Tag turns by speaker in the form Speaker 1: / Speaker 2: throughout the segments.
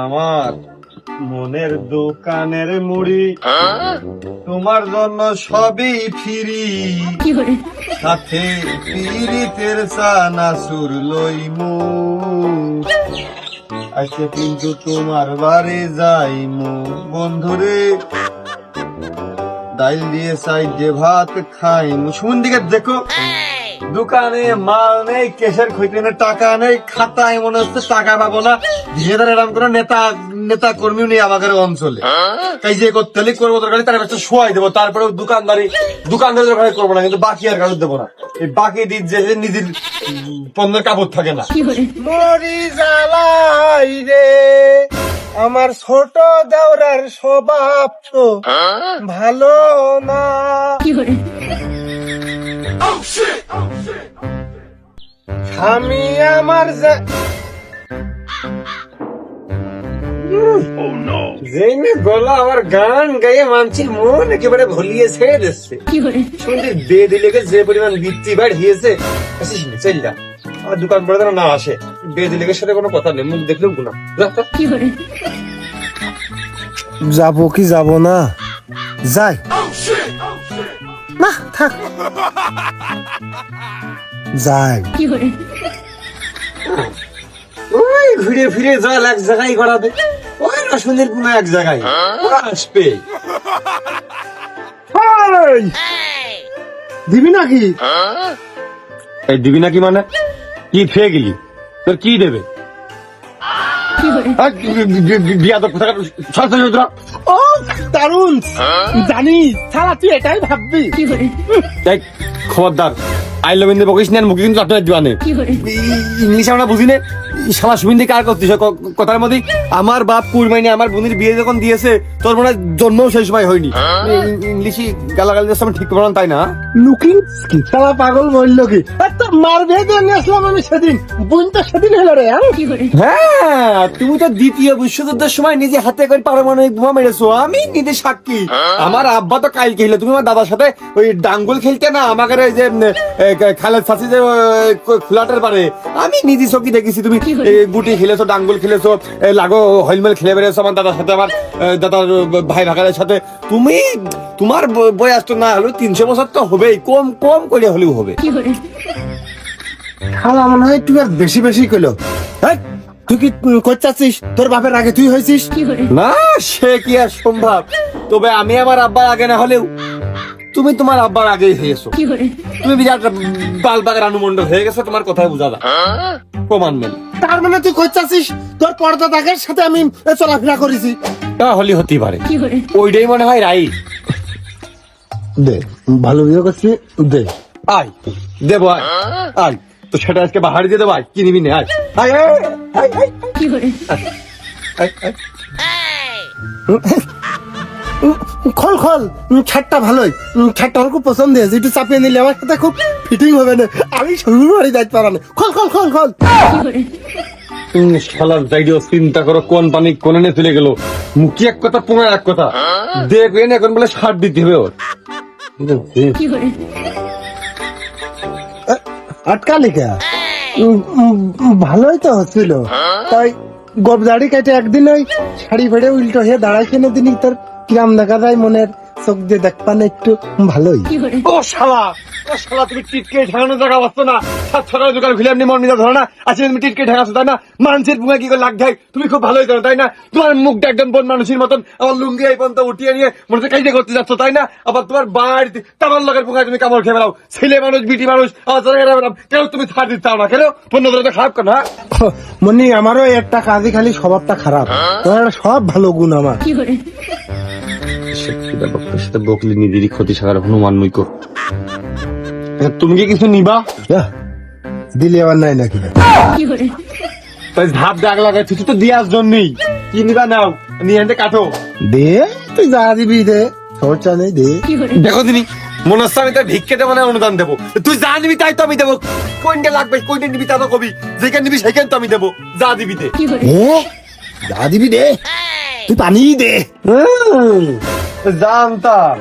Speaker 1: আমার মনের দোকানের মুড়ি তোমার জন্য সবই ফিরি, সাথে পিরিতের চানাচুর লইমু, আজকে কিন্তু তোমার বাড়ি যাইমু বন্ধুরে, ডাইল দিয়ে চাই যে ভাত খাইমু। শুন দিকে দেখো, দোকানে মাল নেই, কেশের খইতে নেই, টাকা নেই, খাতায় মনে হচ্ছে টাকা পাবো না। ধীরে এরকম করে নেতা কর্মীও নেই আমাদের অঞ্চলে। তাই যে করতে হলে করবো দরকার, তার কাছে শোয়াই দেবো, তারপরে দোকানদারের ঘরে করবো না, কিন্তু বাকি আর কারোর দেবো না। এই বাকি দিন যে নিজের পণ্যের কাপড় থাকে না। মরি জ্বালাই রে, আমার ছোট দেওরার স্বভাব তো ভালো না। আমি আমার গলা আমার গান গাইয়ে মানছির মন একেবারে ভুলিয়ে ছেড়ে দিচ্ছে। শুনতে দে দিলে যে পরিমাণ বৃত্তি বাড়িয়েছে, চল যা, আমার দোকান পড়ে যেন না আসে। বে দিলের সাথে কোনো কথা নেই, মুখ দেখলেও গুণা।
Speaker 2: যাবো কি যাবো না, যাই না, থাক যাই।
Speaker 1: ওই ঘুরে ফিরে জল এক জায়গায় করাবে, ওই রসুনের কোনো এক জায়গায় আসবে।
Speaker 2: দিবি নাকি?
Speaker 1: এই দিবি নাকি মানে কি খেয়ে গেলি? তোর কি দেবে?
Speaker 2: ও দারুন, জানিস সারা তুই এটাই ভাববি।
Speaker 1: খবরদার, আই লভ ইন বকিস না, মুখে কিন্তু আপনার দিবানে। ইংলিশ আমরা বুঝি না, শালা সুবিন কার করতিস কথার মধ্যে। আমার বাপ কুরবানি আমার বোনের বিয়ে যখন দিয়েছে, তোর মনে হয় জন্মও সেই সময় হয়নি। ইংলিশই গালাগালি দিয়েছে, ঠিক বলেন তাই না?
Speaker 2: লুকিং কি সারা পাগল মরল কি? তোর মার বিয়ে দিয়ে নিয়ে আসলাম আমি সেদিন, বোন তো সেদিন হলো রে।
Speaker 1: হ্যাঁ, তুমি তো দ্বিতীয় বিশ্বযুদ্ধের সময় নিজে হাতে করে পারমাণবিক বোমা মেরেছো, আমি নিজে সাক্ষী। আমার আব্বা তো কাল খেলে, তুমি আমার দাদার সাথে ওই ডাঙ্গুল খেলতে না, আমাকে ওই যে খালেদ ফাঁসি যে ফ্ল্যাটের পারে, আমি নিজে চোখে দেখেছি। তুমি গুটি খেলেছো, ডাঙ্গুল খেলেছো, লাগো হইলমেল খেলে বেড়েছো আমার দাদার সাথে, আমার দাদার ভাই ভাগাদের সাথে। তুমি তোমার বয়স তো না হলেও 300 বছর তো হবেই, কম কম করে হলেও হবে।
Speaker 2: খালা মনে হয় তুই আর বেশি বেশি কইলো। তুই কি করছিস? তোর বাপের আগে তুই হয়েছিস
Speaker 1: না, সে কি আর সম্ভব? তবে আমি আমার আব্বার আগে না হলেও তুমি তোমার আব্বার আগেই হয়েছো। তুমি বিরাট বালবাগের অনুমন্ডল হয়ে গেছো, তোমার কথাই বোঝা যায়, প্রমাণ মেল।
Speaker 2: তার মানে তুই করছিস তোর পর্দা দাগের সাথে আমি চলাফেরা করেছি।
Speaker 1: তাহলে হতেই পারে, ওইটাই মনে হয় রাইট।
Speaker 2: দে, ভালো বিয়ে করছি, দে
Speaker 1: আয় দেবো, আয় আয়, তো সেটা আজকে বাহারি দিয়ে দেবো। আয়, কি নিবি না? আয় আয় আয় আয় আয় আয়।
Speaker 2: খল খল, ছাটটা ভালোই, ছাটটা আমার খুব পছন্দ হয়েছে। একটু চাপিয়ে নিলে আমার সাথে খুব ফিটিং হবে না, আমি শ্বশুর বাড়ি যাইতে পারা না। খল খল খল খল।
Speaker 1: শালার যাইডিও চিন্তা করো, কোন পানি কোনে নিয়ে চলে গেল। মুখি এক কথা, পোঙা এক কথা। দেখবেন এখন বলে সার দিতে হবে ওর।
Speaker 2: আটকা লিখা ভালোই তো হচ্ছিল, তাই গবদাড়ি কেটে একদিন ওই শাড়ি ফেড়ে উল্টো হয়ে দাঁড়াইছে না, দিনই তোর কিরাম দেখা যায় মনের চোখ দিয়ে দেখপান একটু ভালোই।
Speaker 1: ও শালা, ও শালা, তুমি টিটকে ঠেকানো জায়গা পাচ্ছ না। সাত সকালে দোকান খুলে এমনি মন নিজে ধরো না, আজকে তুমি টিটকে ঠেকাচ্ছ তাই না? মানুষের বুঙা কি করে লাগ যায়, তুমি খুব ভালোই করো তাই না? তোমার মুখটা একদম বন মানুষের মতন, আমার লুঙ্গি এই পর্যন্ত উঠিয়ে নিয়ে মনে হচ্ছে কাজে করতে যাচ্ছ তাই না? আবার তোমার বাড়িতে তামার লোকের বুঙায় তুমি কামড় খেয়ে বেড়াও, ছেলে মানুষ বিটি মানুষ, আমার কেউ তুমি ছাড় দিতে চাও না, কেন? পণ্য ধরে খারাপ কেন?
Speaker 2: মনি আমারও একটা কাজই খালি স্বভাবটা খারাপ, তোমার সব ভালো গুণ আমার।
Speaker 1: বকলি নিজেরই ক্ষতি সাকার হনুমান মুইকো। তুমি কি কিছু নিবা?
Speaker 2: দিলে আবার নাই নাকি?
Speaker 1: তাই ধাপ দাগ লাগাই তুই তো দিয়ার জন্যই। কি নিবা নাও, নিয়ে এনে কাটো।
Speaker 2: দে, তুই যা দিবি দে, সমস্যা নেই, দে।
Speaker 1: দেখো দিনি, মনে হচ্ছে আমি তার ভিক্ষে দেবো না অনুদান দেবো। তুই যা নিবি তাই তো আমি দেবো। কোনটা লাগবে, কোনটা নিবি তা তো কবি, যেখানে নিবি সেখানে তো আমি দেবো। যা দিবি দে,
Speaker 2: যা দিবি দে, তুই পানি দে।
Speaker 1: জানতাম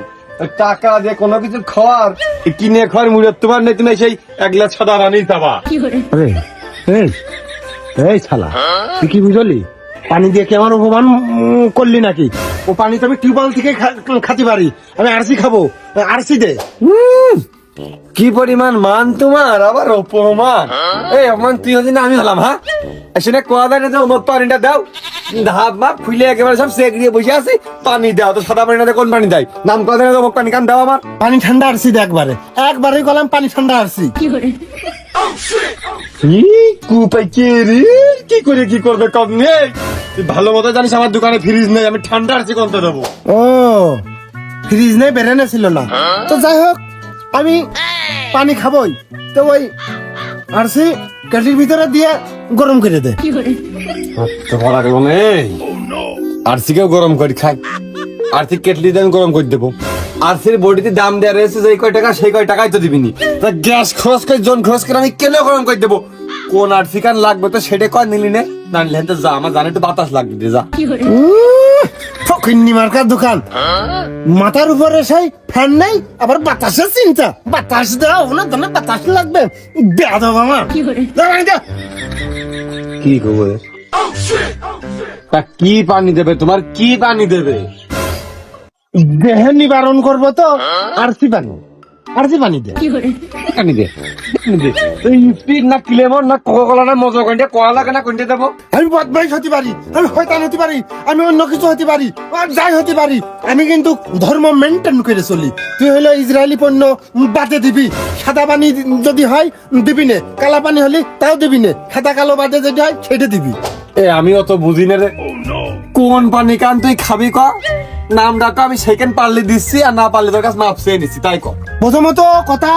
Speaker 1: টাকা দিয়ে কোনো কিছু খাওয়ার কিনে খাওয়ার মুড়ে তোমার নেই, তুমি সেই 1 গ্লাস সাদা রানি চাবা।
Speaker 2: এই শালা, তুই কি বুঝলি? পানি দিয়ে কি আমার অপমান করলি নাকি? ও পানি তো আমি টিউবওয়েল থেকে খাতে পারি, আমি আরসি খাবো, আরসি দে।
Speaker 1: কি পরিমাণ মান তোমার, আবার অপমান। এই অপমান তুই হলি না আমি হলাম? হ্যাঁ, এসে কোয়া দেয় না যে অমুক পানিটা দাও, ধাপ মাপ খুলে একেবারে সব সেক দিয়ে বসে আছে, পানি দাও। তো সাদা পানিটা কোন পানি দেয়? নাম কোয়া দেয় না অমুক পানি, কান দাও আমার।
Speaker 2: পানি ঠান্ডা আরসি দে একবারে, একবারে গলাম পানি ঠান্ডা আরসি।
Speaker 1: কি করে কি করবে কম নেই, তুই ভালো মতো জানিস আমার দোকানে ফ্রিজ নেই, আমি ঠান্ডা আরসি কোন দেবো?
Speaker 2: ও ফ্রিজ নেই, বেরেনে ছিল না। তো যাই হোক, আমি পানি খাবোই, তো ওই আরসি কেটলির ভিতরে দিয়ে গরম করে দে।
Speaker 1: তো ভরা গেল নেই, আরসিকেও গরম করে খাই, আর্থিক কেটলি দিয়ে আমি গরম করে দেবো। আরসির বডিতে দাম দেওয়া রয়েছে যে কয় টাকা, সেই কয় টাকাই তো দিবিনি। তা গ্যাস খরচ করে জন খরচ করে আমি কেন গরম করে দেবো? কোন আরসি কান লাগবে তো সেটা কয় নিলি নে, না নিলে তো যা, আমার জানে একটু বাতাস লাগবে যা।
Speaker 2: ফকিন্নি মার্কার দোকান, মাথার উপরে সেই ফ্যান নেই, আবার বাতাসের চিন্তা। বাতাস দাও না, তাহলে বাতাস লাগবে। বেয়াদব আমার।
Speaker 1: কি খবর? তা কি পানি দেবে তোমার, কি পানি দেবে?
Speaker 2: দেহে নিবারণ করবো তো আরসি পানি, আরসি পানি দে।
Speaker 1: পানি দে, পানি দে। এই স্পিড না ক্লেমর না কোকা-কোলা না মজা কোনটা কোয়া লাগে না কোনটা দেবো?
Speaker 2: আমি বদমাইশ হতে পারি, আমি শয়তান হতে পারি, আমি অন্য কিছু হতে পারি, আর যাই হতে পারি, আমি কিন্তু ধর্ম মেনটেন করে চলি। তুই হলো ইসরায়েলি পণ্য বাদে দিবি, সাদা পানি যদি হয় দিবি নে, কালা পানি হলে তাও দিবি নে, সাদা কালো বাদে যেটা হয় সেটা দিবি।
Speaker 1: এ আমি অত বুঝি না রে, কোন পানি কান তুই খাবি ক, নাম ডাকা, আমি সেকেন্ড পারলে দিচ্ছি, আর না পারলে তোর কাছে মাপ চেয়ে নিচ্ছি, তাই ক।
Speaker 2: প্রথমত কথা,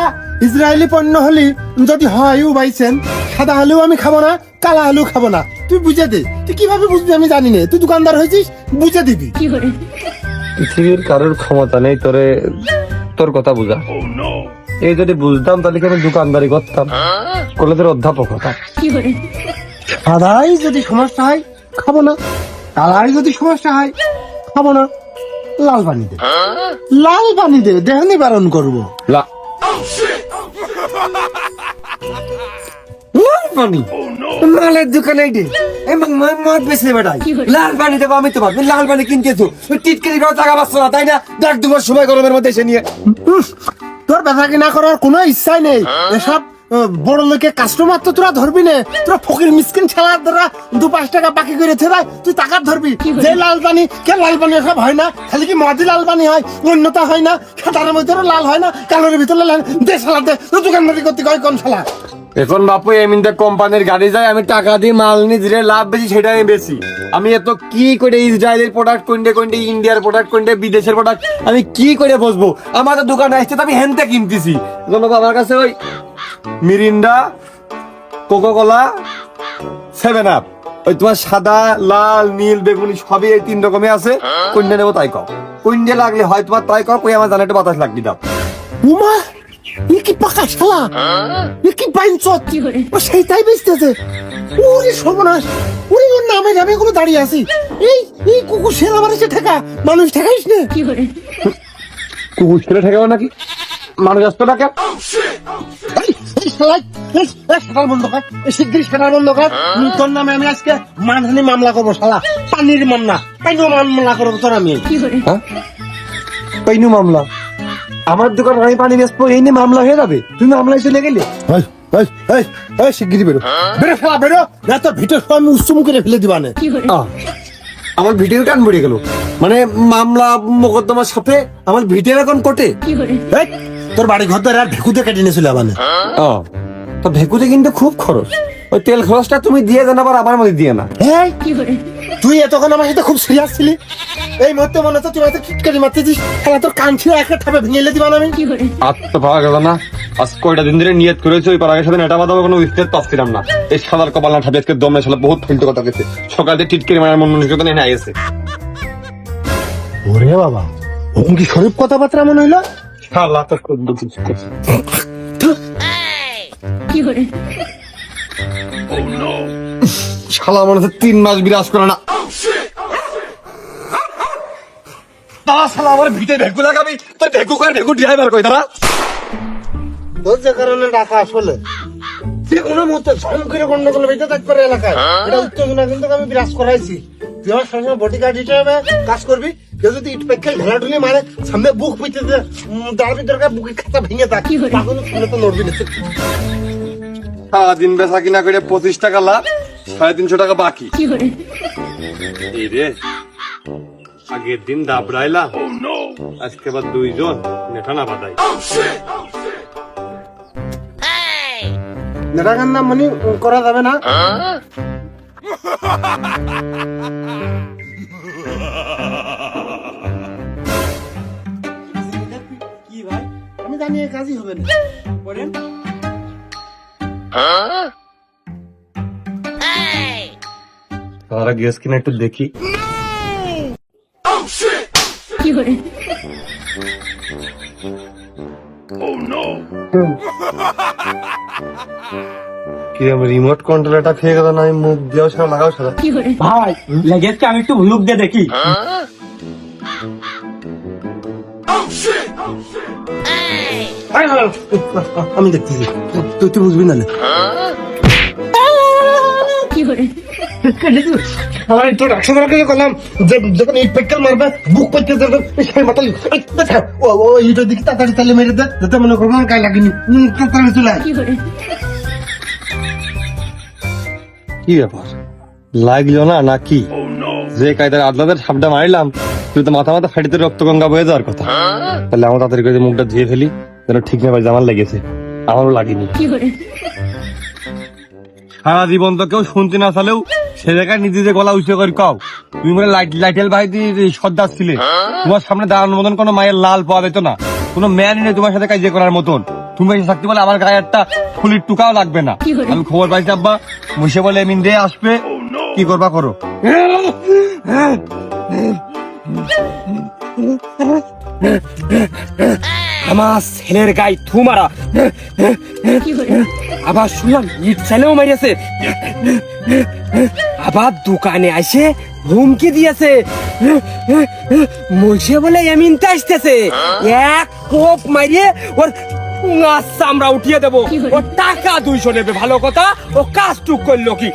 Speaker 2: ইসরায়েলি পণ্য হলি যদি হয় বাইছেন, সাদা হলেও আমি খাবো না, কালা হলেও খাবো না। তুই বুঝে দে। তুই কিভাবে বুঝবি আমি জানি না, তুই দোকানদার হয়েছিস, বুঝে দিবি।
Speaker 1: পৃথিবীর কারোর ক্ষমতা নেই তোরে তোর কথা বুঝা। এই যদি বুঝতাম তাহলে কি আমি দোকানদারি করতাম, কলেজের অধ্যাপক হতাম।
Speaker 2: সাদাই যদি সমস্যা হয় খাবো না, কালাই যদি সমস্যা হয় খাবো না, লাল পানি দে, লাল পানি দে, দেহ নিবারণ করবো।
Speaker 1: লাল পানি মালের দোকানে মদ বেশি বেটাই, লাল পানি দেবো আমি তোমার? তুমি লাল পানি কিনতেছো, টিটকারি করে টাকা পাচ্ছ না তাই না? দেখ দুবার সময় গরমের মধ্যে এসে নিয়ে।
Speaker 2: তোর বেচা কিনা করার কোনো ইচ্ছাই নেই। এসব বড় লোকের কাস্টমার তো তোরা ধরবি না, তোরা ফকির মিসকিন ছেলার দ্বারা 2-5 টাকা বাকি করে থেরা তুই টাকা ধরবি। যে লাল পানি, কে লাল পানি সব হয় না, খালি কি মদি লাল পানি হয়, অন্যতা হয় না, খাতার মধ্যে লাল হয় না, কালোর ভিতরে লাল দে, সালা দে, তুই দোকানদারি করতে কয় কোন শালা?
Speaker 1: এখন বাপু এমনিতে কোম্পানির গাড়ি যায়, আমি টাকা দিয়ে মাল নি, যেটা লাভ বেশি সেটা আমি বেশি। আমি এত কি করে ইসরায়েলের প্রোডাক্ট কোনটা কোনটা, ইন্ডিয়ার প্রোডাক্ট কোনটা, বিদেশের প্রোডাক্ট আমি কি করে বসবো? আমাদের দোকানে আসছে তো আমি হেনতে কিনতেছি। এখন বাবা আমার কাছে ওই মিরিন্ডা, কোকা-কোলা, 7 আপ, ওই তোমার সাদা লাল নীল বেগুনি সবই এই 3 রকমই আছে। কোনটা নেবো তাই কও, কোনটা লাগলে হয় তোমার তাই কও, কই আমার জানে একটু বাতাস লাগবি দাও।
Speaker 2: উমা, এ কি পাকা শালা, এ কি বাইনচত, ও সেইটাই বেচতেছে। ওরে সর্বনাশ, ওরে ওর নামে নামে কোনো দাঁড়িয়ে আছি। এই কুকুর শেলা মারেছে ঠেকা, মানুষ ঠেকাইস না।
Speaker 1: কুকুর ছেলে ঠেকাবো নাকি, মানুষ আসতো না কেন?
Speaker 2: সেটার বন্ধ কর, শিগগির সেটার বন্ধ কর। তোর নামে আমি আজকে মানহানি মামলা করবো শালা, পানির মামলা, পানির মামলা করবো তোর আমি।
Speaker 1: হ্যাঁ, পাইনু মামলা? আমার দোকান আমি পানি বেচবো, এই নিয়ে মামলা হয়ে যাবে? তুমি মামলায় চলে গেলে?
Speaker 2: শিগগিরি বেরো, বেরো শালা বেরো, না তোর ভিতর সব আমি উচ্চম করে ফেলে দিবানে।
Speaker 1: আমার ভিডিও কান পড়ে গেল, মানে মামলা মোকদ্দমার সাথে আমার ভিডিও এখন কোটে।
Speaker 2: তোর বাড়ি ঘর ধরে আর ভেকুতে কেটে নিয়েছিল মানে।
Speaker 1: তো ভেকুতে কিন্তু খুব খরচ, ওই তেল খরচটা তুমি দিয়ে দেন, আবার আমার মধ্যে দিয়ে না।
Speaker 2: তুই এতক্ষণ আমার সাথে খুব সিরিয়াস ছিলি, এই মুহূর্তে মনে হচ্ছে তুই হয়তো টিটকারি মারতেছিস, খেলা তোর কান ছিল একটা ঠাপে ভেঙে দিবা আমি।
Speaker 1: আত্ম পাওয়া গেল না, আজ কয়টা দিন ধরে নিয়ত করেছে ওই পাড়ার সাথে নেটা বাঁধাবো, কোনো স্টেট পাচ্ছিলাম না। এই সাদার কপাল না ঠাপে আজকে দমে সালা বহুত ফালতু কথা গেছে, সকালে টিটকারি মারার মন মানসিকতা নিয়ে আইছে।
Speaker 2: ওরে বাবা, ওম কি শরীফ কথাবার্তা মনে হইলো?
Speaker 1: শালা তো খুব দুঃখ করছে। শালা মনে হচ্ছে 3 মাস বিরাজ করে না। তারা শালা আমার ভিটে ভেকু লাগাবি, তোর ভেকু করে ভেকু ড্রাইভার কই তারা?
Speaker 2: তোর যে কারণে ডাকা আসলে যে কোনো মুহূর্তে ঝম করে গন্ডগোল বেঁধে থাকবে এলাকায়। এটা উত্তেজনা কিন্তু আমি বিরাজ করাইছি। তুই আমার সঙ্গে বডিগার্ড হিসেবে কাজ করবি। কেউ যদি ইট পেক্ষে ঢেলাঢুলি মারে সামনে বুক পিটে দাঁড়াবি, দরকার বুকের খাতা ভেঙে থাক, তখন শুনে তো নড়বি না।
Speaker 1: সারাদিন বেচা কিনা করে 25 টাকা লাভ, 350 টাকা বাকি। এই রে, আগের দিন দাবড়াইলাম, আজকে আবার 2 জন নেঠানা বাদাই।
Speaker 2: নেটাকার নাম মানে করা যাবে না। কি ভাই, আমি জানি এই কাজই হবে না। বলেন
Speaker 1: তারা গ্যাস কিনা একটু দেখি। কি আমি রিমোট কন্ট্রোলটা খেয়ে গেল না, আমি মুখ দিয়েও সেটা লাগাও সেটা।
Speaker 3: ভাই লেগেছে, আমি একটু ভুলুক দিয়ে দেখি।
Speaker 2: আমি দেখতেছি, তুই তুই বুঝবি না। আমার একটু রাখা দরকার করলাম যে যখন ইট পেট্রোল মারবে বুক পেটে দেবে সেই মাতাল ও ইটের দিকে তাড়াতাড়ি তালে মেরে দে, যাতে মনে করবো আমার গায়ে লাগেনি। তাড়াতাড়ি চলে আয়।
Speaker 1: কি ব্যাপার, লাগলো না নাকি? যে কায়দার আদলাদের সাপটা মারিলাম, তুই তো মাথা মাথা ফাটিতে রক্ত গঙ্গা বয়ে যাওয়ার কথা। তাহলে আমার তাড়াতাড়ি করে মুখটা ধুয়ে ফেলি, যেন ঠিক না ভাই আমার লেগেছে। আমারও লাগেনি। সারা জীবন তো কেউ শুনতে না চালেও সে জায়গায় নিজে গলা উঁচু করে কাও, তুমি বলে লাইটেল ভাই সর্দার ছিলে, তোমার সামনে দাঁড়ানোর মতন কোনো মায়ের লাল পাওয়া যেত না, কোনো ম্যানই নেই তোমার সাথে কাজ করার মতন। তুমি এসে থাকতে বলে আমার গায়ে একটা ফুলির টুকাও লাগবে না। আমি খবর পাইছি আব্বা মুসে বলে মিন্ডে আসবে, কি করবা করো।
Speaker 3: আমার ছেলের গায়ে থু মারা, আবার শুনলাম ইট চাইলেও মারিয়াছে, আবার দোকানে আসে হুমকি দিয়েছে, মুসে বলে এমিনতে আসতেছে, এক কোপ মারিয়ে ওর চামড়া উঠিয়ে দেবো, ও টাকা 200 নেবে। ভালো কথা, ও কাজ টুক করলো কি।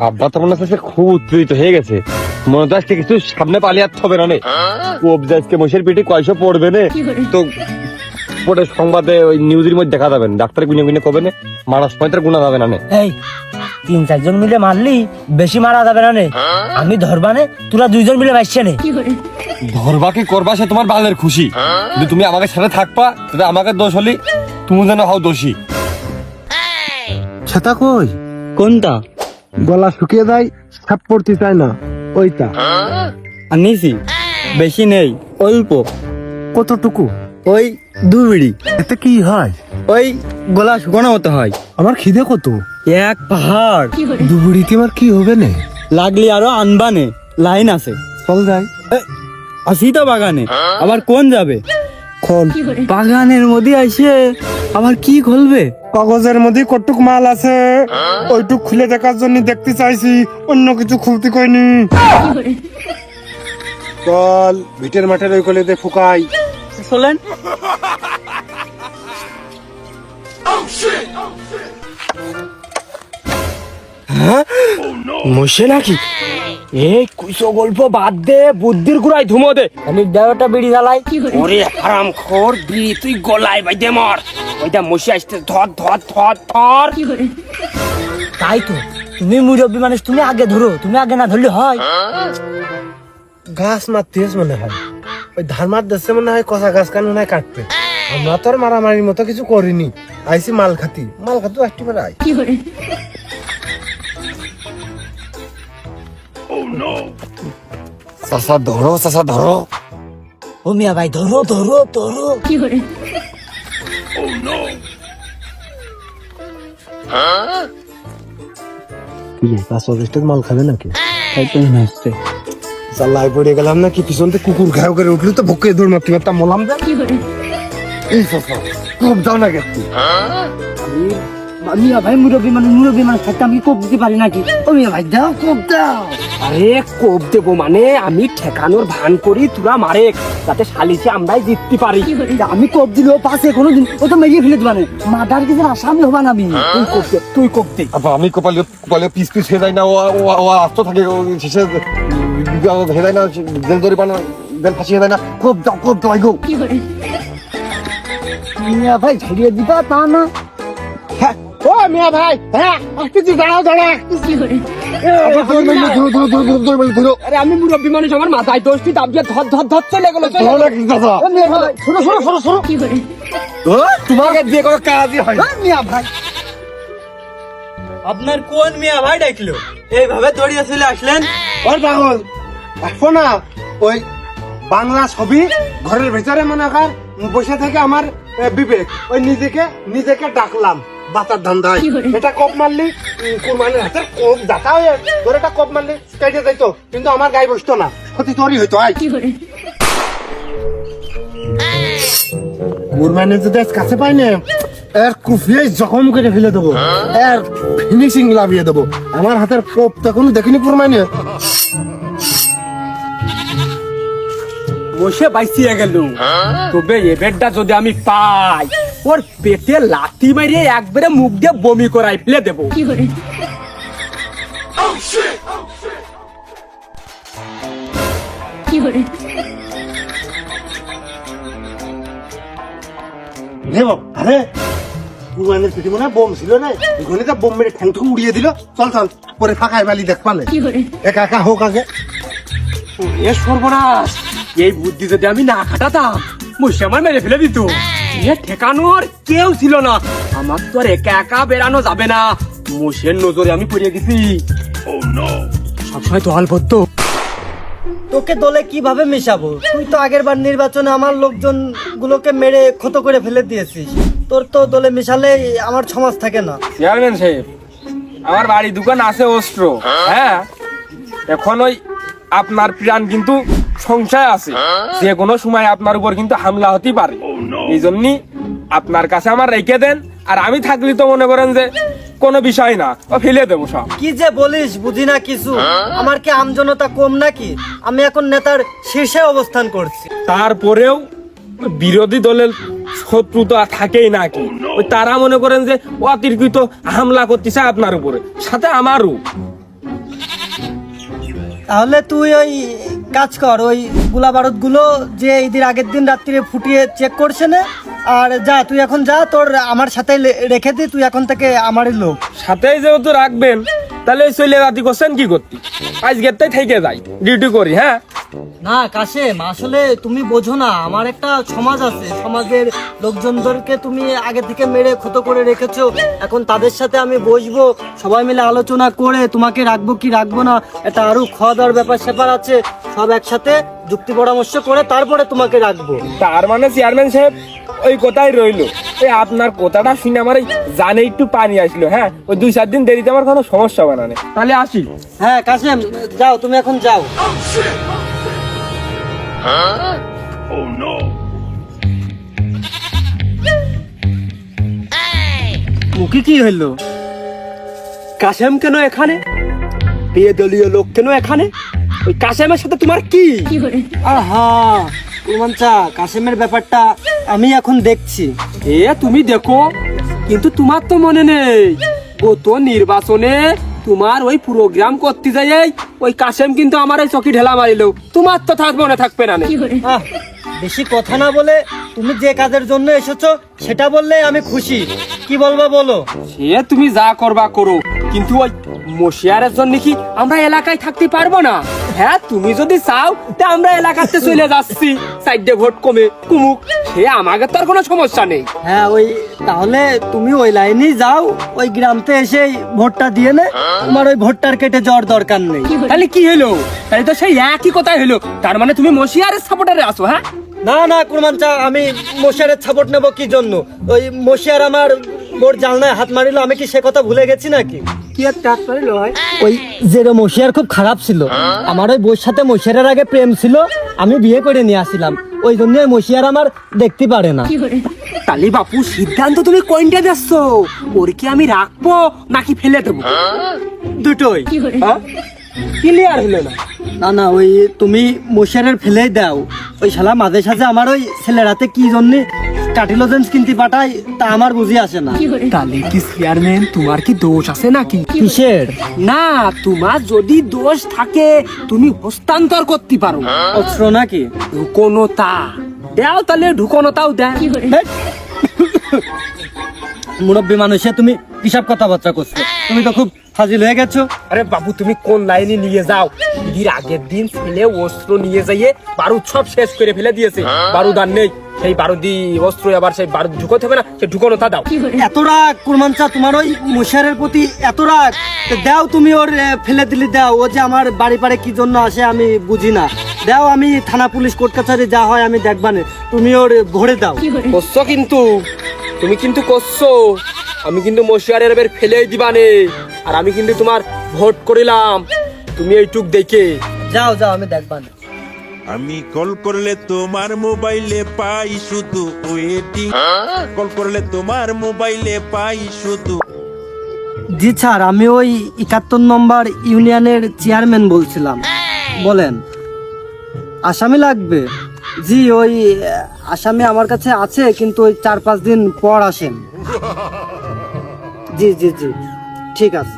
Speaker 1: আব্বা তো মনে হচ্ছে খুব উত্তেজিত হয়ে গেছে, মনে তো আজকে কিছু সামনে পালিয়ে আসতে হবে না। আজকে মশের পিঠে কয়শো পড়বে না তো পরে সংবাদে ওই নিউজের মধ্যে দেখা যাবে, ডাক্তার গুনে গুনে কবে না মারার সময় তার গুণা যাবে না।
Speaker 4: এই 3-4 জন মিলে মারলি বেশি মারা যাবে না নে, আমি ধরবানে তোরা 2 জন মিলে মারছে নে।
Speaker 1: ধরবা কি করবা সে তোমার বালের খুশি, কিন্তু তুমি আমাকে সাথে থাকবা, তাতে আমাকে দোষ হলি তুমি যেন হও দোষী।
Speaker 2: ছাতা কই?
Speaker 4: কোনটা?
Speaker 2: গলা শুকিয়ে যায়, সাপ পড়তে চায় না, ওইটা
Speaker 4: আনিছি, বেশি নেই, অল্প।
Speaker 2: কতটুকু?
Speaker 4: ওই 2 বিড়ি।
Speaker 2: এতে কি হয়?
Speaker 4: ওই গলা শুকানো মতো হয়।
Speaker 2: আমার খিদে কত?
Speaker 4: 1 পাহাড়।
Speaker 2: দুবুড়িতে আমার কি হবে না?
Speaker 4: লাগলি আরো আনবানে, লাইন আছে।
Speaker 2: চল যাই।
Speaker 4: আসি তো বাগানে, আবার কোন যাবে?
Speaker 2: খোল।
Speaker 4: বাগানের মধ্যে আইসে আবার কি খুলবে?
Speaker 2: কাগজের মধ্যে কটুক মাল আছে, ওইটুক খুলে দেখার জন্য দেখতে চাইছি, অন্য কিছু খুলতে কইনি। চল ভিটের মাঠের ওই কলেতে ফুকাই।
Speaker 4: চলেন।
Speaker 3: মশে নাকি? এই কুইসো গল্প বাদ দে, বুদ্ধির গুড়াই ধুমো দে।
Speaker 4: খালি 11টা বিড়ি জ্বালাই।
Speaker 3: ওরে হারাম খোর, বিড়ি তুই গলায় বাইদে মর। ওইটা মশে আসতে ধর ধর ধর ধর।
Speaker 4: তাই তো, তুমি মুরব্বী মানুষ, তুমি আগে ধরো, তুমি আগে না ধরলে হয়।
Speaker 2: গাছ মারতেস মনে হয়, ওই ধান মার দিচ্ছে মনে হয়, কষা গাছ কান মনে হয় কাটতে। আমরা তো আর মারামারির মতো কিছু করিনি, আইসি মাল খাতি আসতে পারে। আয়
Speaker 1: চাচা ধরো, চাচা ধরো।
Speaker 4: ও মিয়া ভাই, ধরো ধরো ধরো।
Speaker 2: মাল খাবে নাকি?
Speaker 4: আসছে
Speaker 2: চাল্লাই পড়ে গেলাম না কি, পিছন থেকে কুকুর ঘাও করে উঠলো তো ভুকে দৌড় মারতে পারতাম, মলাম যা।
Speaker 1: এই চাচা খুব যাও না গেছি,
Speaker 4: মিয়া ভাই মুরব্বী মানুষ থাকতে আমি কোপ দিতে পারি নাকি? ও মিয়া ভাই দাও, কোপ দাও।
Speaker 3: আরে কোপ দেবো মানে আমি ঠেকানোর ভান করি, তোরা মারে যাতে সালিশে আমরাই জিততে পারি।
Speaker 4: আমি কোপ দিলেও পাশে কোনোদিন ও তো মেরিয়ে ফেলে দেবানে, মাথার কিছু আসামি হবা না আমি।
Speaker 3: তুই কোপ দে।
Speaker 1: আব্বা আমি কপালে পিস হয়ে যায় না, ও আস্ত থাকে, ও শেষে হয়ে যায় না, জেল ধরে পানা জেল ফাঁসি হয়ে যায় না।
Speaker 4: কোপ দাও গো। মিয়া ভাই ছাড়িয়ে দিবা তা না।
Speaker 2: হ্যাঁ, ও মিয়া ভাই, হ্যাঁ আসতেছি, দাঁড়াও আসতেছি।
Speaker 3: আরে আমি মুরব্বী মানুষ, আমার মাথায় দোষ, তুই দাবিয়ে ধর চলে গেলো।
Speaker 2: ও মিয়া ভাই, সরো।
Speaker 1: তোমাকে দিয়ে কোনো কাজই হয় না।
Speaker 2: মিয়া ভাই,
Speaker 5: আপনার কোন মিয়া ভাই ডাকলো? এইভাবে দড়িয়ে চলে আসলেন?
Speaker 2: ওর পাগল আসবো না, ওই বাংলা ছবি ঘরের ভেতরে মনে কর বসে থেকে আমার বিবেক, ওই নিজেকে ডাকলাম বাতার ধান্দায়। এটা কোপ মারলি কুরবানির হাতের কোপ দাতা হয়ে তোর এটা কোপ মারলি কেটে যাইতো, কিন্তু আমার গায়ে বসতো না, ক্ষতি তোরই হইতো। আয় কুরবানির যদি আজ কাছে পাই না, এর কুফিয়ে জখম করে ফেলে দেবো, এর ফিনিশিং লাভিয়ে দেবো। আমার হাতের কোপ তখন দেখিনি কুরবানি।
Speaker 3: বসে বাইসিয়ে গেল, তবে এবারটা যদি আমি পাই, ওর পেটে লাথি মারিয়ে একবারে মুখ দিয়ে বমি করাই ফেলে দেবো।
Speaker 2: আরে কুরবানির পিঠে মনে হয় বোম ছিল না, এখানে তো বোম মেরে ঠ্যাং ঠুং উড়িয়ে দিল। চল পরে ফাঁকায় বালি দেখ পালে, একা হোক আগে।
Speaker 3: এ সর্বনাশ, এই বুদ্ধি যদি আমি না খাটাতাম, মুসে আমার মেরে ফেলে দিত। এ ঠেকানোর কেউ ছিল না, আমার তো আর একা বেরানো যাবে না। মুসের নজরে আমি পড়ে গেছি। সবসময় তো আলবদ্ধ।
Speaker 5: তোকে দলে কিভাবে মেশাবো? তুই তো আগের বার নির্বাচনে আমার লোকজন গুলোকে মেরে ক্ষত করে ফেলে দিয়েছিস। তোর তো দলে মেশালে আমার সমাজ থাকে না।
Speaker 3: চেয়ারম্যান সাহেব, আমার বাড়ি দোকান আছে অস্ত্র, হ্যাঁ, এখন ওই আপনার প্রাণ কিন্তু সংশয় আছে, যে কোনো সময় আপনার উপর কিন্তু হামলা হতে পারে। এই জন্যই আপনার কাছে আমার রেখে দেন, আর আমি থাকলে তো মনে করেন যে কোনো বিষয় না, ও ফেলে দেবো সব।
Speaker 5: কি যে বলিস, বুঝি না কিছু। আমার কি আমজনতা কম নাকি? আমি এখন নেতার শীর্ষে অবস্থান করছি।
Speaker 3: তারপরেও বিরোধী দলের শত্রু তো আর থাকেই নাকি, ওই তারা মনে করেন যে অতিরিক্ত হামলা করতেছে আপনার উপরে, সাথে আমারও।
Speaker 5: তাহলে তুই ওই কাজ কর, ওই গোলা বারুদ গুলো যে ঈদের আগের দিন রাত্রিরে ফুটিয়ে চেক করছে না, আর যা তুই এখন যা, তোর আমার সাথে রেখে দি, তুই এখন থেকে আমারই লোক।
Speaker 3: সাথেই যেহেতু রাখবেন, তাহলে চলে রাতি করছেন কি করতে? আজকের তাই থেকে যাই, ডিউটি করি। হ্যাঁ
Speaker 5: না কাশেম, আসলে তুমি বোঝো না, আমার একটা সমাজ আছে, সমাজের লোকজনদেরকে তুমি আগে থেকে মেরে ক্ষত করে রেখেছো। এখন তাদের সাথে আমি বসবো, সবাই মিলে আলোচনা করে তোমাকে রাখবো কি রাখবো না, এটা আরো খাওয়া দাওয়ার ব্যাপার স্যাপার আছে, সব একসাথে যুক্তি পরামর্শ করে তারপরে তোমাকে রাখবো।
Speaker 3: তার মানে চেয়ারম্যান সাহেব ওই কথাই রইলো, এই আপনার কথাটা শুনে আমার এই জানে একটু পানি আসলো। হ্যাঁ, ওই 2-4 দিন দেরিতে আমার কোনো সমস্যা হবে না। তাহলে আসি।
Speaker 5: হ্যাঁ কাশেম, যাও, তুমি এখন যাও।
Speaker 3: মুখে কি হইলো? কাশেম কেন এখানে? বেদলীয় লোক কেন এখানে? ওই কাশেমের সাথে তোমার কি?
Speaker 5: আহা কুরমানচা, কাশেমের ব্যাপারটা আমি এখন দেখছি।
Speaker 3: এ তুমি দেখো, কিন্তু তোমার তো মনে নেই গত নির্বাচনে তোমার ওই প্রোগ্রাম করতে যাই ওই কাশেম কিন্তু আমার ওই চকি ঢেলা মারিল। তোমার তো থাকবে না, থাকবে না।
Speaker 5: আহ, বেশি কথা না বলে তুমি যে কাজের জন্য এসেছো সেটা বললে আমি খুশি। কি বলবো বলো?
Speaker 3: সে তুমি যা করবা করো, কিন্তু ওই মশিয়ারের জন্য কি আমরা এলাকায় থাকতে পারবো না? হ্যাঁ, তুমি যদি চাও তা আমরা এলাকাতে চলে যাচ্ছি, সাইডে ভোট কমে কুমুক, সে আমাকে তো আর কোনো সমস্যা নেই।
Speaker 5: হ্যাঁ, ওই তাহলে তুমি ওই লাইনেই যাও, ওই গ্রামতে এসে ভোটটা দিয়ে নে, তোমার ওই ভোটটার কেটে যাওয়ার দরকার নেই।
Speaker 3: তাহলে কি হলো? তাহলে তো সেই একই কথাই হলো, তার মানে তুমি মশিয়ারের সাপোর্টারে আছো? হ্যাঁ
Speaker 5: না না কুরমানচা, আমি মশিয়ারের সাপোর্ট নেব কি জন্য? ওই মশিয়ার আমার বোর জালনায় হাত মারিল, আমি কি সে কথা ভুলে গেছি নাকি?
Speaker 3: কি একটা হাত মারিল?
Speaker 5: ওই যে মশিয়ার খুব খারাপ ছিল, আমার ওই বউর সাথে মশিয়ারের আগে প্রেম ছিল, আমি বিয়ে করে নিয়ে আসছিলাম, ওই জন্য মশিয়ার আমার দেখতে পারে না।
Speaker 3: তাহলে বাপু সিদ্ধান্ত তুমি কোনটা দিচ্ছ? ওর কি আমি রাখবো নাকি ফেলে দেবো?
Speaker 5: দুটোই।
Speaker 3: ক্লিয়ার হলো না।
Speaker 5: না না, ওই তুমি মশারের ফেলেই দাও। ওই শালা মাঝে সাঝে আমার ওই ছেলের হাতে কি জন্য কার্টিলোজেন্স কিনতে পাঠাই তা আমার বুঝি আসে না।
Speaker 3: তাহলে কি চেয়ারম্যান তোমার কি দোষ আছে নাকি?
Speaker 5: কিসের?
Speaker 3: না, তোমার যদি দোষ থাকে তুমি হস্তান্তর করতে পারো।
Speaker 5: অস্ত্র নাকি?
Speaker 3: ঢুকোনোতা দেও, তাহলে ঢুকোনোতাও দেয়।
Speaker 5: মুরব্বী মানুষে তুমি কিসব কথাবার্তা করছো? তুমি তো খুব ফাজিল হয়ে গেছো।
Speaker 3: আরে বাবু তুমি কোন লাইনে নিয়ে যাও? ঈদের আগের দিন ছেলে অস্ত্র নিয়ে যাইয়ে বারুদ সব শেষ করে ফেলে দিয়েছে। বারুদ আর নেই, সেই বারুদি অস্ত্র আবার সেই বারুদ ঢুকোতে হবে না, সে ঢুকোনোতা দাও।
Speaker 5: এত রাগ কুরমানচা তোমার ওই মশারের প্রতি এত রাগ? তো দাও তুমি ওর ফেলে দিলি দাও। ও যে আমার বাড়ি পাড়ে কি জন্য আসে আমি বুঝি না। দাও, আমি থানা পুলিশ কোর্ট কাছারি যা হয় আমি দেখবানে, তুমি ওর ভরে দাও।
Speaker 3: করছো কিন্তু, তুমি কিন্তু করছো। আমি কিন্তু মশিয়ারের এবার ফেলেই দিবানে, আর আমি কিন্তু তোমার ভোট করিলাম। তুমি এইটুক দেখে
Speaker 5: যাও যাও, আমি দেখবানে।
Speaker 6: আমি কল করলে তোমার মোবাইলে পাই শুধু ওয়েটিং, কল করলে তোমার মোবাইলে পাই শুধু।
Speaker 5: জি স্যার, আমি ওই 71 নম্বর ইউনিয়নের চেয়ারম্যান বলছিলাম। বলেন, আসামি লাগবে? জি, ওই আসামি আমার কাছে আছে, কিন্তু ওই 4-5 দিন পর আসেন। জি জি জি, ঠিক আছে।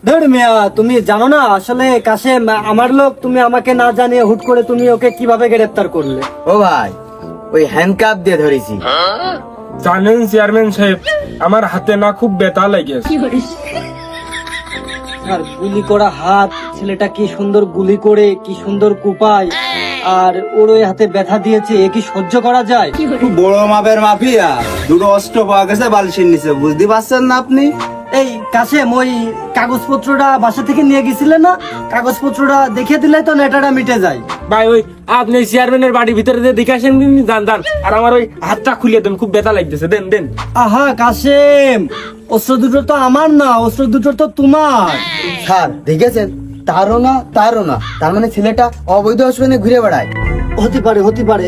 Speaker 5: ধর মিয়া, তুমি জানো না আসলে কাশেম আমার লোক। তুমি আমাকে না জানিয়ে হুট করে তুমি ওকে কিভাবে গ্রেফতার করলে?
Speaker 1: ও ভাই, ওই হ্যান্ডকাপ দিয়ে ধরেছি।
Speaker 3: জানেন চেয়ারম্যান সাহেব, আমার হাতে না খুব ব্যথা লেগেছে।
Speaker 5: আর গুলি করা হাত, ছেলেটা কি সুন্দর গুলি করে কি সুন্দর কুপায়, আর ওর ওই হাতে ব্যথা দিয়েছে, এ কি সহ্য করা যায়?
Speaker 1: বড় মাপের মাফিয়া, দুটো অস্ত্র পাওয়া গেছে বালিশের নিচে, বুঝতে পারছেন না আপনি?
Speaker 5: এই কাশেম, ওই কাগজপত্রটা বাসা থেকে নিয়ে গেছিলেন না? কাগজপত্রটা দেখে দিলে তো নেটাটা মিটে যায়।
Speaker 3: ভাই ওই আপনি চেয়ারম্যানের বাড়ির ভিতরে দিয়ে দেখে আসেন, যান যান, আর আমার ওই হাতটা খুলিয়ে দেন, খুব ব্যথা লাগতেছে, দেন দেন।
Speaker 5: আহা কাশেম, অস্ত্র দুটো তো আমার না, অস্ত্র দুটো তো তোমার।
Speaker 1: স্যার দেখেছেন, তারও না তারও না, তার মানে ছেলেটা অবৈধ অস্ত্র নিয়ে ঘুরে বেড়ায়।
Speaker 5: হতে পারে, হতে পারে,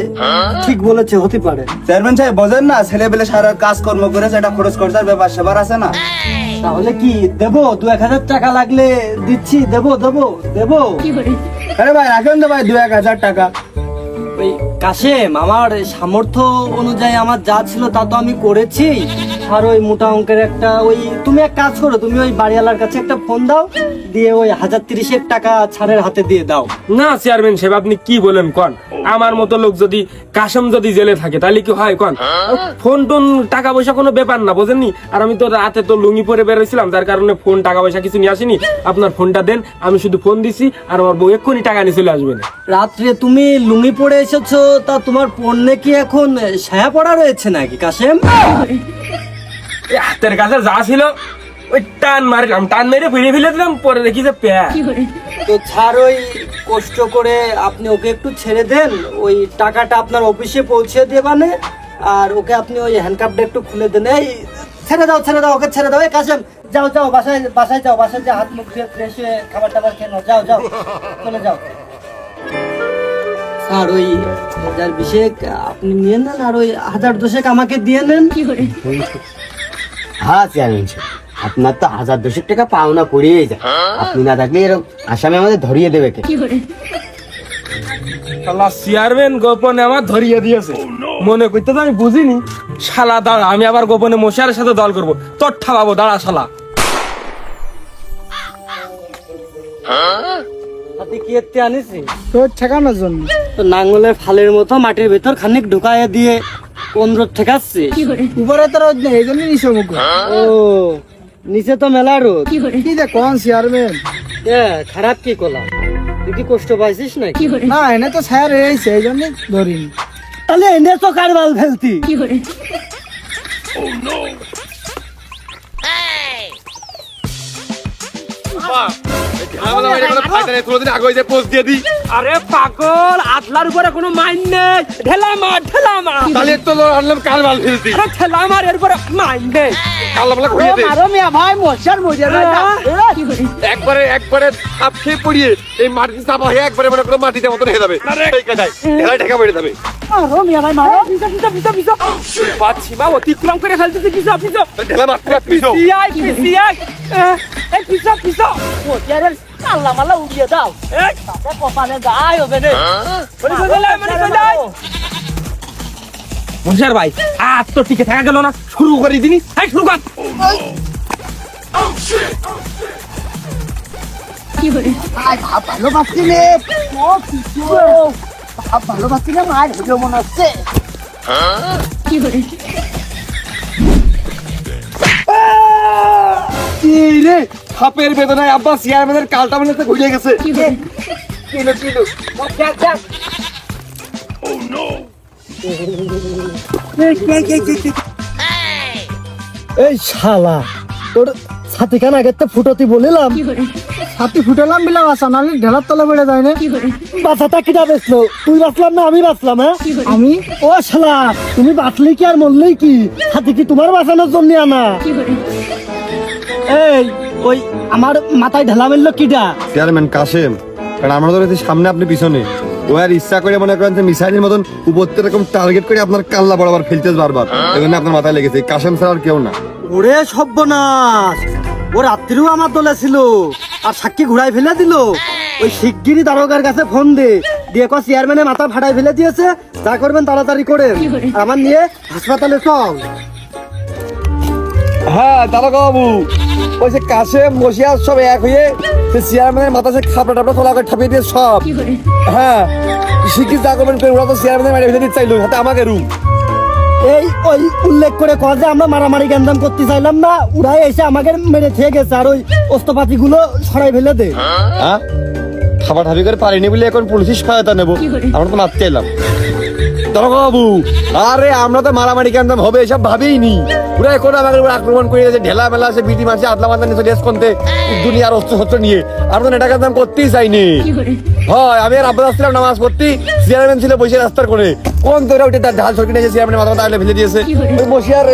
Speaker 5: ঠিক বলেছে, হতে পারে।
Speaker 1: চেয়ারম্যান সাহেব বোঝেন না, ছেলে পেলে সারা কাজকর্ম করেছে, একটা খরচ খরচার ব্যাপার সেবার আছে না।
Speaker 5: তাহলে কি দেবো? 2-1 টাকা লাগলে দিচ্ছি, দেবো দেবো দেবো।
Speaker 1: আরে ভাই রাখেন তো ভাই, 2-1 টাকা।
Speaker 5: ওই কাশেম, আমার সামর্থ্য অনুযায়ী আমার যা ছিল তা তো আমি করেছি। আর ওই মোটা অঙ্কের একটা, ওই তুমি এক কাজ করো, তুমি ওই বাড়িওয়ালার কাছে একটা ফোন দাও, দিয়ে ওই 1030 টাকা ছাড়ের হাতে দিয়ে দাও।
Speaker 3: না চেয়ারম্যান সাহেব, আপনি কি বলেন কন? আমার মতো লোক যদি, কাশেম যদি জেলে থাকে তাহলে কি হয় কন? ফোন টোন টাকা পয়সা কোনো ব্যাপার না, বোঝেননি? আর আমি তো রাতে তো লুঙ্গি পরে বেরোছিলাম, যার কারণে ফোন টাকা পয়সা কিছু নিয়ে আসিনি। আপনার ফোনটা দেন, আমি শুধু ফোন দিছি, আর আমার বউ এক্ষুনি টাকা নিয়ে চলে আসবেন।
Speaker 5: রাত্রে তুমি লুঙ্গি পরে এসেছো, তা তোমার পণ্যে কি এখন ছায়া পড়া রয়েছে নাকি কাশেম?
Speaker 3: এই হাতের কাছে যা ছিল ওই টান মারলাম, টান মেরে ফিরে ফেলে দিলাম, পরে দেখি যে প্যা।
Speaker 5: তো ছাড়, ওই কষ্ট করে আপনি ওকে একটু ছেড়ে দেন, ওই টাকাটা আপনার অফিসে পৌঁছে দেবানে, আর ওকে আপনি ওই হ্যান্ডকাপটা একটু খুলে দেন। এই ছেড়ে দাও, ছেড়ে দাও, ওকে ছেড়ে দাও। এই কাশেম, যাও যাও, বাসায় বাসায় যাও, বাসায় যে হাত মুখ ধুয়ে ফ্রেশ হয়ে খাবার টাবার খেয়ে নাও, যাও যাও, চলে যাও। আর ওই 1020 আপনি নিয়ে নেন, আর ওই 1002 আমাকে দিয়ে নেন।
Speaker 1: হ্যাঁ চেয়ারম্যান সাহেব, আপনার তো 1002 টাকা পাওনা পড়িয়ে যায়, আপনি না থাকলে এরকম আসামি আমাদের ধরিয়ে দেবে কে?
Speaker 3: শালা চেয়ারম্যান গোপনে আমার ধরিয়ে দিয়েছে, মনে করতে তো আমি বুঝিনি। শালা দাঁড়া, আমি আবার গোপনে মশারের সাথে দল করবো, তোর ঠাবাবো, দাঁড়া শালা।
Speaker 5: হাতে কি এতে আনিছি?
Speaker 2: তোর ঠেকানোর জন্য।
Speaker 5: তো নাঙ্গলের ফালের মতো মাটির ভেতর খানিক ঢুকাইয়া দিয়ে কোন ঠেকাচ্ছি।
Speaker 2: উপরে তো রোদ নেই, এই জন্য নিচে মুখ।
Speaker 5: ও, নিচে তো মেলা রোদ।
Speaker 2: কি যে কোন চেয়ারম্যান?
Speaker 5: খারাপ কি করলাম? তুই কি কষ্ট পাইছিস নাকি?
Speaker 2: না, এনে তো ছায়া রয়েছে, এই জন্য ধরিনি।
Speaker 5: তাহলে এনে তো কারবাল ফেলতি।
Speaker 3: আরে পাগল, আতলার উপরে কোনো মাইন নেই, ঢেলা মার। ঠেলা মার
Speaker 1: তাহলে তো আনলাম কাল মাল ফেলতি
Speaker 3: ঠেলা মার এরপরে মাইন্ডে
Speaker 1: কাল মাল ঘুরিয়ে দে
Speaker 5: মারো মিয়া ভাই মশার মজা
Speaker 1: একবারে আপ খেয়ে পড়িয়ে এই মাটিতে চাপা হয়ে একবারে মনে করো মাটিতে মতন হয়ে যাবে ঢেলা ঢেকা বেড়ে যাবে
Speaker 5: মারো মিয়া ভাই মারো
Speaker 3: সীমা অতিক্রম করে ফেলতেছে পিছো পিছো
Speaker 1: ঢেলা মারতে পিছো
Speaker 3: পিছিয়ে এই পিছো পিছো
Speaker 5: মশারের আল্লাহ মাল্লা উড়িয়ে দাও তাতে কপালে গায় হবে না
Speaker 3: মুন্সিয়ার ভাই আর তো টিকে থাকা গেল না শুরু করে দিনি শুরু কর
Speaker 5: ভালোবাসি রে ভালোবাসি না মার হলো মনে হচ্ছে
Speaker 1: রে সাপের বেদনায় আব্বা চেয়ারম্যানের কালটা মনে হচ্ছে ঘুরিয়ে গেছে
Speaker 5: এই শালা তোর ছাতি কান আগে তো ফুটতি বলিলাম ছাতি ফুটালাম বিলা বাসা নালি ঢেলার তলা বেড়ে যায় না বাসাটা কিটা বেচলো তুই বাঁচলাম না আমি বাঁচলাম হ্যাঁ আমি ও শালা তুমি বাঁচলি কি আর মরলেই কি ছাতি কি তোমার বাঁচানোর জন্য আনা এই ওই আমার মাথায় ঢেলা মেললো কিটা
Speaker 1: চেয়ারম্যান কাশেম কারণ আমরা তো সামনে আপনি পিছনে ও আর ইচ্ছা করে মনে করেন যে মিসাইলের মতন উপর থেকে এরকম টার্গেট করে আপনার কাল্লা বরাবর ফেলতে বারবার এই জন্য আপনার মাথায় লেগেছে কাশেম স্যার আর কেউ না
Speaker 5: ওরে সর্বনাশ ও রাত্রিও আমার দলে ছিল আর সাক্ষী ঘুরাই ফেলে দিল ওই শিগগিরই দারোগার কাছে ফোন দিয়ে চেয়ারম্যানের মাথা ফাটাই ফেলে দিয়েছে যা করবেন তাড়াতাড়ি করেন আমার নিয়ে হাসপাতালে চল
Speaker 1: হ্যাঁ দারোগা বাবু ওই যে কাশেম বসিয়া সব এক হয়ে সে চেয়ারম্যানের মাথা সে খাপড়া টাপড়া খোলা করে ঠাপিয়ে দিয়ে সব হ্যাঁ শিগগির যা করবেন করে ওরা তো চেয়ারম্যানের মেরে ফেলে দিতে চাইলো হাতে আমাকে রুম
Speaker 5: এই ওই উল্লেখ করে কয় যে আমরা মারামারি গ্যান্দাম করতে চাইলাম না ওরাই এসে আমাকে মেরে খেয়ে গেছে আর ওই অস্ত্রপাতি গুলো সরাই ফেলে দে
Speaker 1: হ্যাঁ খাবার ঠাপি করে পারিনি বলে এখন পুলিশের সহায়তা নেবো আমরা তো মারতে এলাম দারোগা বাবু আরে আমরা তো মারামারি কেন হবে এসব ভাবেই নি ওরা এখন আমাদের উপর আক্রমণ করে গেছে ঢেলা মেলা সে বিটি মারছে আদলা মাদলা নিয়ে ড্রেস করতে দুনিয়ার অস্ত্র শস্ত্র নিয়ে আমরা তো নেটা কাজ করতেই চাইনি হয় আমি আর আব্বাস আসছিলাম নামাজ পড়তে চেয়ারম্যান ছিল বসে রাস্তার করে কোন তোরা উঠে তার ঢাল সরকি নিয়েছে চেয়ারম্যানের মাথা মাথা ফেলে দিয়েছে ওই বসে আর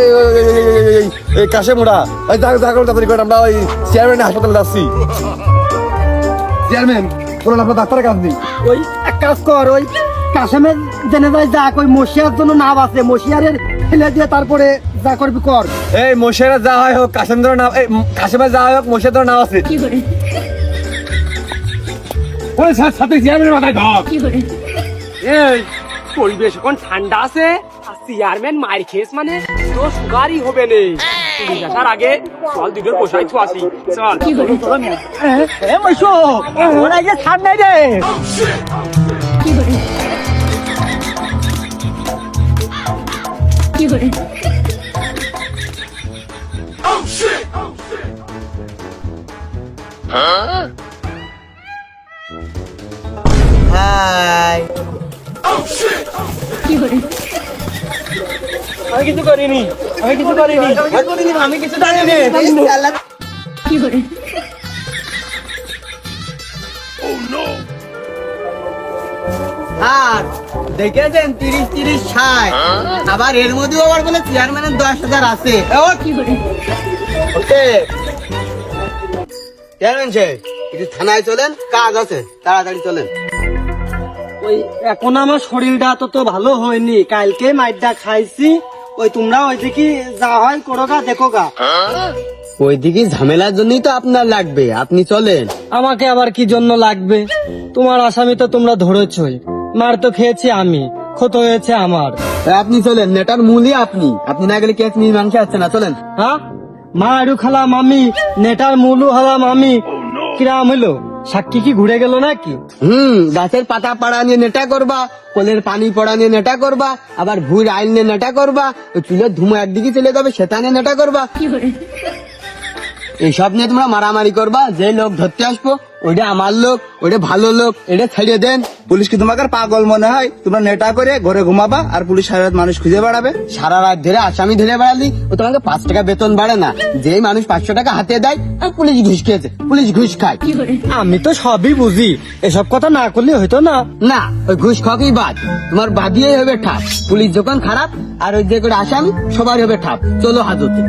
Speaker 1: এই কাশে মোড়া ওই যা করে তাড়াতাড়ি করে আমরা ওই চেয়ারম্যানের হাসপাতালে যাচ্ছি চেয়ারম্যান বলুন আপনার ডাক্তারের কাজ নেই
Speaker 5: ওই এক কাজ কর ওই কাশেমের জেনে যায় যা ওই মশিয়ার জন্য নাম আছে মশিয়ারের ফেলে দিয়ে তারপরে যা করবি কর
Speaker 1: এই মশিয়ারা যা হয় হোক কাশেমের নাম কাশেমের যা হয় হোক মশিয়ার নাম আছে ওই সাথে চেয়ারম্যানের মাথায় ধর
Speaker 3: এই পরিবেশ এখন ঠান্ডা আছে আর চেয়ারম্যান মার খেস মানে তো সুগারই হবে নে তুমি দেখার আগে চল দুটোর পোষাই তো আসি চল
Speaker 5: এ মশো ওরা যে ছাড় নাই রে হাই
Speaker 3: আমি কিছু করিনি আমি কিছু করিনি আমি কিছু জানিনি
Speaker 5: আর দেখেছেন 30-30-60 আবার এর মধ্যেও আবার বলে চেয়ারম্যানের 10,000 আছে চেয়ারম্যান সাহেব একটু থানায় চলেন কাজ আছে তাড়াতাড়ি চলেন ওই এখন আমার শরীরটা তো ভালো হয়নি কালকে মাইরটা খাইছি ওই তোমরা ওই দিকে যা হয় করো গা দেখো গা ওইদিকে ঝামেলার জন্যই তো আপনার লাগবে আপনি চলেন আমাকে আবার কি জন্য লাগবে তোমার আসামি তো তোমরা ধরেছই মার তো খেয়েছি আমি ক্ষত হয়েছে আমার আপনি চলেন নেটার মূলই আপনি না গেলে কেস মীমাংসা হচ্ছে না চলেন হ্যাঁ মা আরু খালাম আমি নেটার মূলও হলাম আমি কিরাম হলো সাক্ষী কি ঘুরে গেল নাকি গাছের পাতা পাড়া নিয়ে নেটা করবা কলের পানি পড়া নিয়ে নেটা করবা আবার ভুঁই আইল নিয়ে নেটা করবা চুলের ধুমো একদিকে চলে যাবে সেটা নিয়ে নেটা করবা
Speaker 7: এইসব নিয়ে তোমরা মারামারি করবা, যে লোক ধরতে আসবো ওইটা আমার লোক, ওইটা ভালো লোক, এটা ছাড়িয়ে দেন।
Speaker 1: পুলিশ কি তোমাকে আর পাগল মনে হয়? তোমরা নেটা করে ঘরে ঘুমাবা আর পুলিশ সারা রাত মানুষ খুঁজে বেড়াবে?
Speaker 7: সারা রাত ধরে আসামি ধরে বেড়ালি, ও তোমাকে 5 টাকা বেতন বাড়ে না? যেই মানুষ 500 টাকা হাতে দেয়, আর পুলিশ ঘুষ খেয়েছে, পুলিশ ঘুষ খায়।
Speaker 5: আমি তো সবই বুঝি, এসব কথা না করলে হইতো না।
Speaker 7: না, ওই ঘুষ খাওয়াকেই বাদ, তোমার বাদিয়েই হবে ঠাপ। পুলিশ যখন খারাপ আর ওই যে করে আসামি সবার হবে ঠাপ। চলো হাজতে।